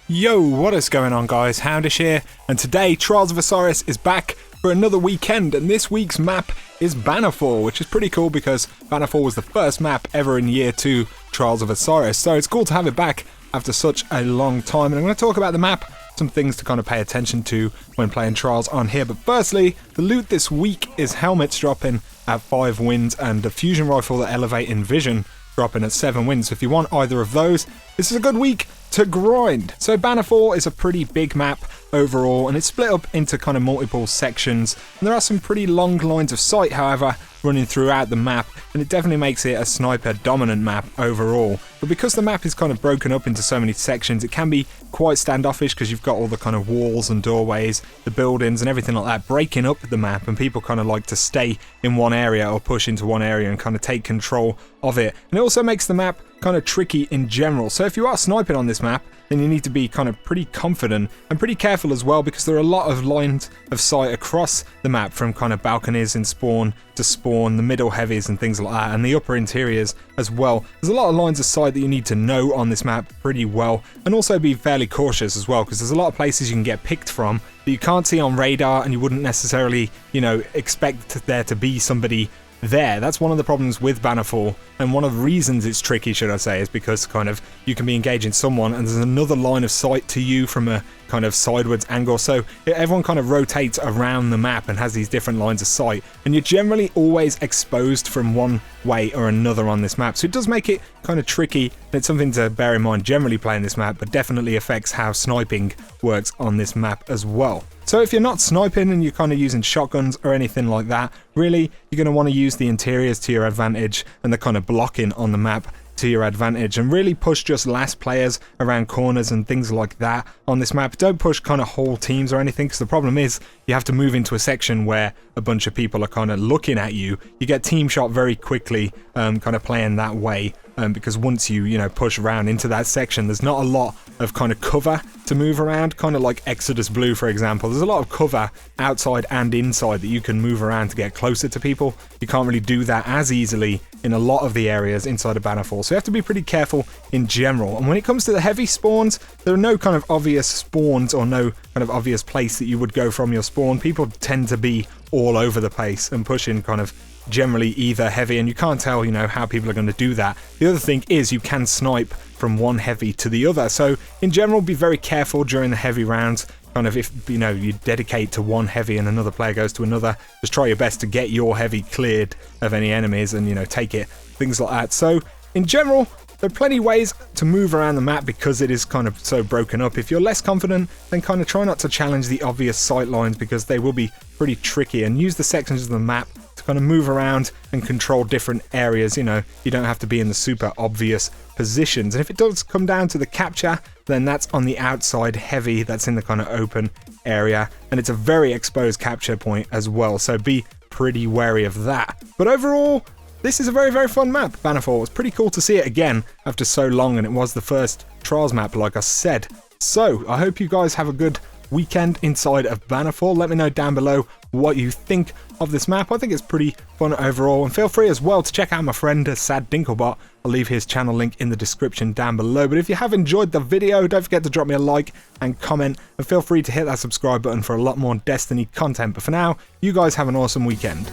Yo, what is going on guys, XHOUNDISHx here, and today Trials of Osiris is back for another weekend, and this week's map is Bannerfall, which is pretty cool because Bannerfall was the first map ever in year 2 Trials of Osiris, so it's cool to have it back after such a long time. And I'm going to talk about the map, some things to kind of pay attention to when playing Trials on here. But firstly, the loot this week is helmets dropping at 5 wins and the fusion rifle that elevate in vision dropping at 7 wins. So if you want either of those, this is a good week to grind. So Bannerfall is a pretty big map overall, and it's split up into kind of multiple sections, and there are some pretty long lines of sight however running throughout the map, and it definitely makes it a sniper dominant map overall. But because the map is kind of broken up into so many sections, it can be quite standoffish because you've got all the kind of walls and doorways, the buildings and everything like that breaking up the map, and people kind of like to stay in one area or push into one area and kind of take control of it. And it also makes the map kind of tricky in general. So if you are sniping on this map, then you need to be kind of pretty confident and pretty careful as well, because there are a lot of lines of sight across the map, from kind of balconies in spawn to spawn, the middle heavies and things like that, and the upper interiors as well. There's a lot of lines of sight that you need to know on this map pretty well, and also be fairly cautious as well, because there's a lot of places you can get picked from that you can't see on radar, and you wouldn't necessarily, you know, expect there to be somebody there. That's one of the problems with Bannerfall, and one of the reasons it's tricky, should I say, is because kind of you can be engaging someone and there's another line of sight to you from a kind of sideways angle, so everyone kind of rotates around the map and has these different lines of sight, and you're generally always exposed from one way or another on this map. So it does make it kind of tricky, and it's something to bear in mind generally playing this map, but definitely affects how sniping works on this map as well. So if you're not sniping and you're kind of using shotguns or anything like that, really you're going to want to use the interiors to your advantage and the kind of blocking on the map to your advantage, and really push just last players around corners and things like that on this map. Don't push kind of whole teams or anything, because the problem is you have to move into a section where a bunch of people are kind of looking at you. You get team shot very quickly, kind of playing that way, because once you push around into that section, there's not a lot of kind of cover to move around, kind of like Exodus Blue for example. There's a lot of cover outside and inside that you can move around to get closer to people. You can't really do that as easily in a lot of the areas inside of Bannerfall, so you have to be pretty careful in general. And when it comes to the heavy spawns, there are no kind of obvious spawns or no kind of obvious place that you would go from your spawn. People tend to be all over the place and pushing kind of generally either heavy, and you can't tell how people are going to do that. The other thing is you can snipe from one heavy to the other, so in general be very careful during the heavy rounds. Kind of if you dedicate to one heavy and another player goes to another, just try your best to get your heavy cleared of any enemies and take it, things like that. So in general, there are plenty of ways to move around the map because it is kind of so broken up. If you're less confident, then kind of try not to challenge the obvious sight lines, because they will be pretty tricky, and use the sections of the map to kind of move around and control different areas. You don't have to be in the super obvious positions. And if it does come down to the capture, then that's on the outside heavy, that's in the kind of open area, and it's a very exposed capture point as well, so be pretty wary of that. But overall, this is a very, very fun map, Bannerfall. It's pretty cool to see it again after so long, and it was the first Trials map, like I said. So, I hope you guys have a good weekend inside of Bannerfall. Let me know down below what you think of this map. I think it's pretty fun overall, and feel free as well to check out my friend Sad Dinklebot. I'll leave his channel link in the description down below. But if you have enjoyed the video, don't forget to drop me a like and comment, and feel free to hit that subscribe button for a lot more Destiny content. But for now, you guys have an awesome weekend.